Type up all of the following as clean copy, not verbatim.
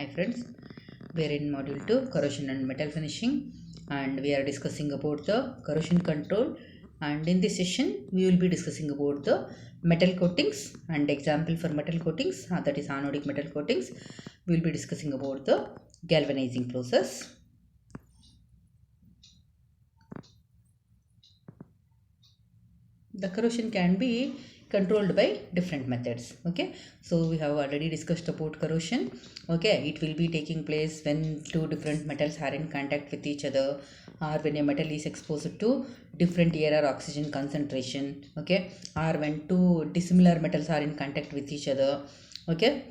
Hi friends, we are in module 2 corrosion and metal finishing, and we are discussing about the corrosion control. And in this session we will be discussing about the metal coatings and example for metal coatings, that is anodic metal coatings. We will be discussing about the galvanizing process. The corrosion can be controlled by different methods. Okay, so we have already discussed about corrosion. Okay, it will be taking place when two different metals are in contact with each other, or when a metal is exposed to different air or oxygen concentration. Okay, or when two dissimilar metals are in contact with each other. Okay,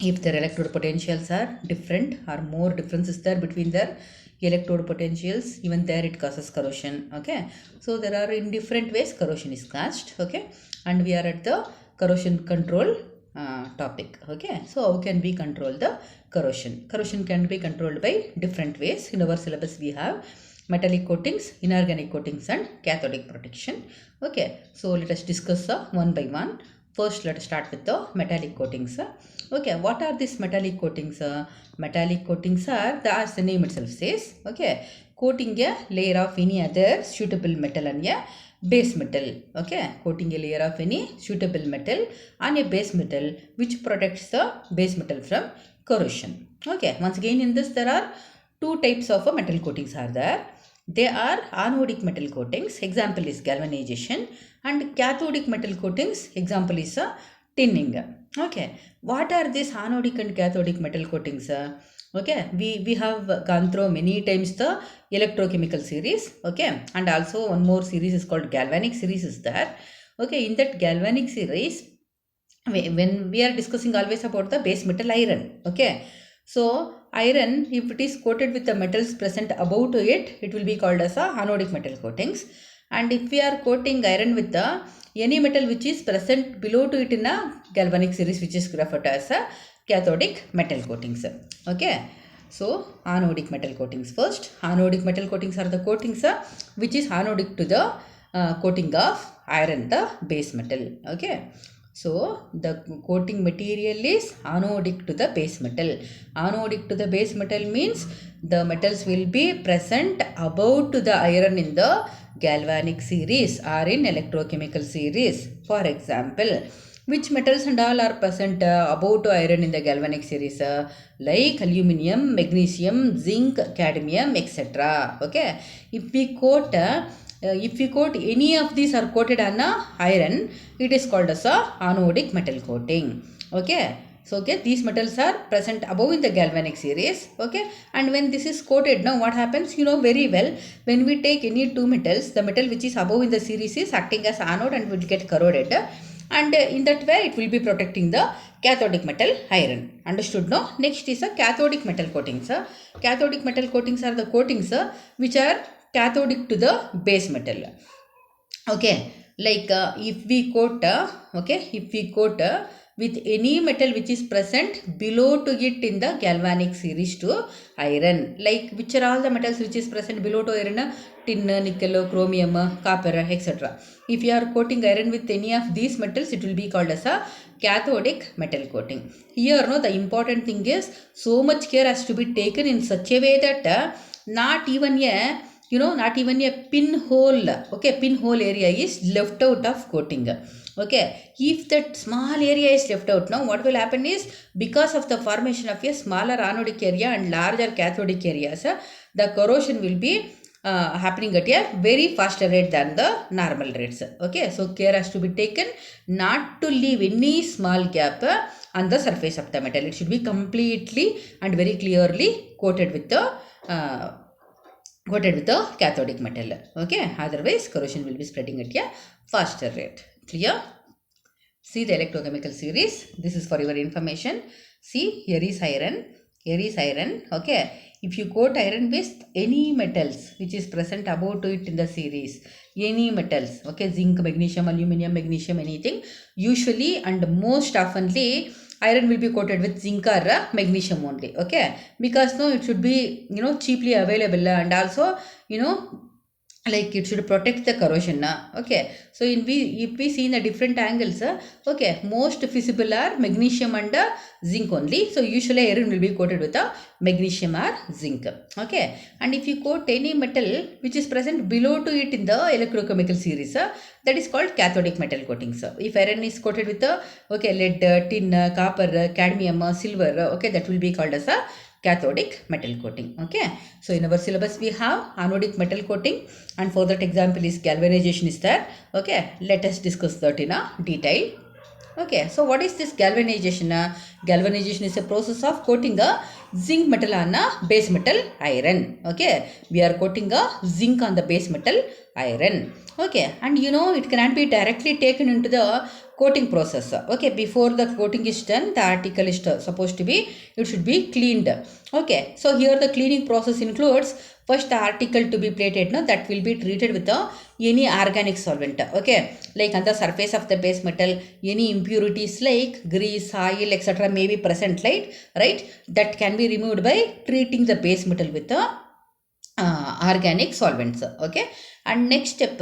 if their electrode potentials are different or more differences there between their electrode potentials, even there it causes corrosion. Okay, so there are in different ways corrosion is caused. Okay, and we are at the corrosion control topic. Okay, so how can we control the corrosion can be controlled by different ways. In our syllabus we have metallic coatings, inorganic coatings and cathodic protection. Okay, so let us discuss one by one. First, let us start with the metallic coatings. Okay, what are these metallic coatings? Metallic coatings are, as the name itself says, okay, coating a layer of any other suitable metal on a base metal. Okay, coating a layer of any suitable metal on a base metal which protects the base metal from corrosion. Okay, once again in this there are two types of metal coatings are there. They are anodic metal coatings, example is galvanization, and cathodic metal coatings, example is tinning. Okay, what are these anodic and cathodic metal coatings? Okay, we have gone through many times the electrochemical series. Okay, and also one more series is called galvanic series is there. Okay, in that galvanic series, when we are discussing always about the base metal iron. Okay, so iron, if it is coated with the metals present above to it, it will be called as a anodic metal coatings. And if we are coating iron with the any metal which is present below to it in a galvanic series, which is referred to as a cathodic metal coatings. Okay, so anodic metal coatings first. Anodic metal coatings are the coatings which is anodic to the coating of iron, the base metal. Okay, so the coating material is anodic to the base metal. Anodic to the base metal means the metals will be present above to the iron in the galvanic series or in electrochemical series. For example, which metals and all are present above to iron in the galvanic series? Like aluminium, magnesium, zinc, cadmium, etc. Okay, if we coat any of these are coated on iron, it is called as a anodic metal coating. Okay, so okay, these metals are present above in the galvanic series. Okay, and when this is coated, now what happens? You know very well, when we take any two metals, the metal which is above in the series is acting as anode and will get corroded, and in that way it will be protecting the cathodic metal iron. Understood? No? Next is a cathodic metal coatings. Cathodic metal coatings are the coatings which are cathodic to the base metal. Okay, like if we coat with any metal which is present below to it in the galvanic series to iron, like which are all the metals which is present below to iron? Tin, nickel, chromium, copper, etc. If you are coating iron with any of these metals, it will be called as a cathodic metal coating. Here, no, the important thing is so much care has to be taken in such a way that not even a pinhole, okay, pinhole area is left out of coating. Okay, if that small area is left out, now what will happen is, because of the formation of a smaller anodic area and larger cathodic areas, the corrosion will be happening at a very faster rate than the normal rates. Okay, so care has to be taken not to leave any small gap on the surface of the metal. It should be completely and very clearly coated with the cathodic metal. Okay, otherwise corrosion will be spreading at a faster rate. Clear? See the electrochemical series. This is for your information. See, here is iron. Here is iron. Okay, if you coat iron with any metals which is present above to it in the series, any metals, okay, zinc, magnesium, aluminium, magnesium, anything, usually and most oftenly iron will be coated with zinc or magnesium only. Okay, because no, it should be cheaply available, and also like it should protect the corrosion. Okay, so if we see in the different angles, okay, most visible are magnesium and zinc only. So usually iron will be coated with magnesium or zinc. Okay, and if you coat any metal which is present below to it in the electrochemical series, that is called cathodic metal coatings. If iron is coated with okay, lead, tin, copper, cadmium, silver, okay, that will be called as a cathodic metal coating. Okay, so in our syllabus we have anodic metal coating, and for that example is galvanization is there. Okay, let us discuss that in a detail. Okay, so what is this galvanization? Galvanization is a process of coating a zinc metal on a base metal iron. Okay, we are coating a zinc on the base metal iron. Okay, and you know it cannot be directly taken into the coating process. Okay, before the coating is done, the article is supposed to be, it should be cleaned. Okay, so here the cleaning process includes first the article to be plated, no, that will be treated with any organic solvent. Okay, like on the surface of the base metal, any impurities like grease, oil, etc. may be present, right, that can be removed by treating the base metal with the organic solvents. Okay, and next step,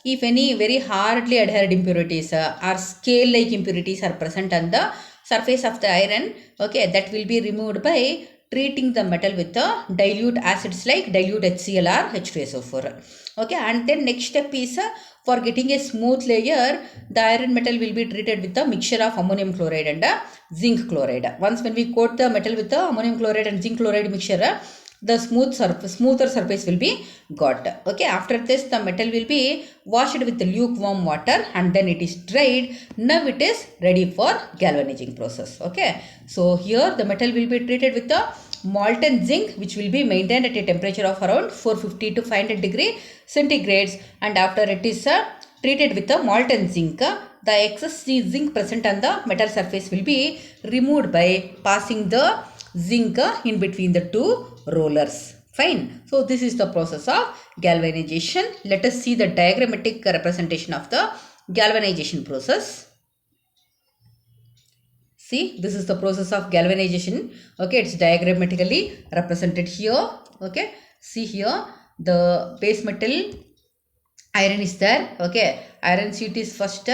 if any very hardly adhered impurities or scale like impurities are present on the surface of the iron, okay, that will be removed by treating the metal with the dilute acids like dilute HCl or H2SO4. Okay, and then next step is for getting a smooth layer, the iron metal will be treated with a mixture of ammonium chloride and zinc chloride. Once when we coat the metal with the ammonium chloride and zinc chloride mixture, the smoother surface will be got. Okay, after this the metal will be washed with the lukewarm water and then it is dried. Now it is ready for galvanizing process. Okay, so here the metal will be treated with the molten zinc, which will be maintained at a temperature of around 450 to 500 degree centigrades, and after it is treated with the molten zinc, the excess zinc present on the metal surface will be removed by passing the zinc in between the two rollers. Fine. So this is the process of galvanization. Let us see the diagrammatic representation of the galvanization process. See, this is the process of galvanization. Okay, it's diagrammatically represented here. Okay, see here the base metal iron is there. Okay, iron sheet is first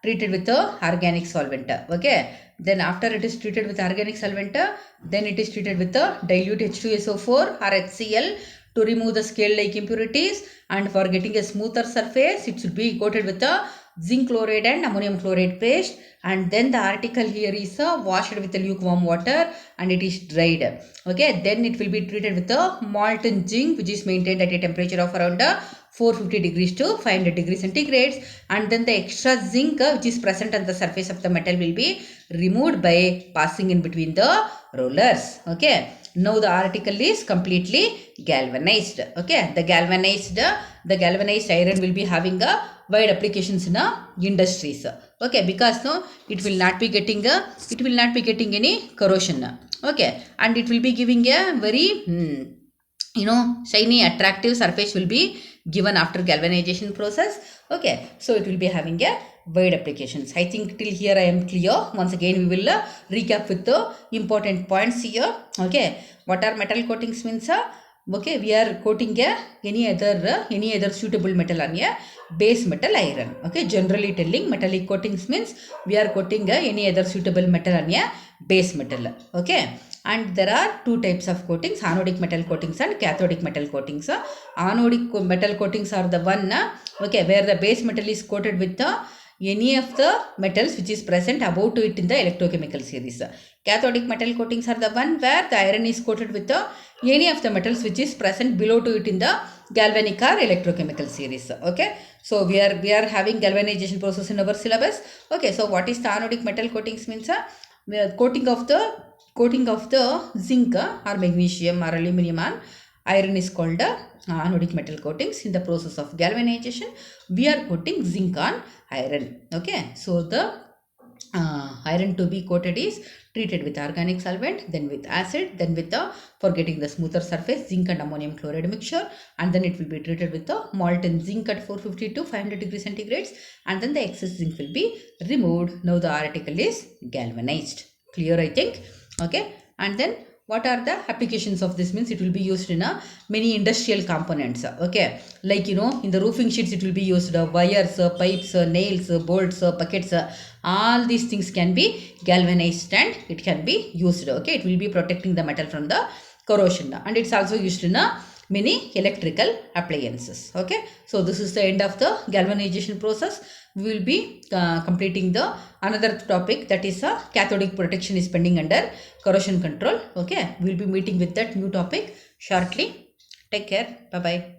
treated with the organic solvent. Okay, then after it is treated with organic solvent, then it is treated with the dilute H2SO4 or HCl to remove the scale like impurities, and for getting a smoother surface it should be coated with the zinc chloride and ammonium chloride paste, and then the article here is washed with the lukewarm water and it is dried. Okay, then it will be treated with the molten zinc, which is maintained at a temperature of around 450 degrees to 500 degrees centigrades, and then the extra zinc which is present on the surface of the metal will be removed by passing in between the rollers. Okay, now the article is completely galvanized. Okay, the galvanized iron will be having a wide applications in industries. Okay, because no, it will not be getting any corrosion. Okay, and it will be giving a very shiny attractive surface will be given after galvanization process. Okay, so it will be having a wide applications. I think till here I am clear. Once again we will recap with the important points here. Okay, what are metal coatings means? Okay, we are coating any other suitable metal on a base metal iron. Okay, generally telling metallic coatings means we are coating any other suitable metal on a base metal. Okay, and there are two types of coatings, anodic metal coatings and cathodic metal coatings. Anodic metal coatings are the one okay, where the base metal is coated with the any of the metals which is present above to it in the electrochemical series. Cathodic metal coatings are the one where the iron is coated with the any of the metals which is present below to it in the galvanic or electrochemical series. Okay, so we are having galvanization process in our syllabus. Okay, so what is the anodic metal coatings means? Coating of the zinc or magnesium or aluminum on iron is called anodic metal coatings. In the process of galvanization we are coating zinc on iron. Okay, so the iron to be coated is treated with organic solvent, then with acid, then with the, for getting the smoother surface, zinc and ammonium chloride mixture, and then it will be treated with the molten zinc at 450 to 500 degrees centigrades, and then the excess zinc will be removed. Now the article is galvanized. Clear, I think. Okay, and then what are the applications of this? Means it will be used in a many industrial components. Okay, like in the roofing sheets it will be used wires, pipes, nails, bolts, buckets. All these things can be galvanized and it can be used. Okay, it will be protecting the metal from the corrosion, and it's also used in a many electrical appliances. Okay, so this is the end of the galvanization process. We will be completing the another topic, that is cathodic protection is pending under corrosion control. Okay, we will be meeting with that new topic shortly. Take care. Bye bye.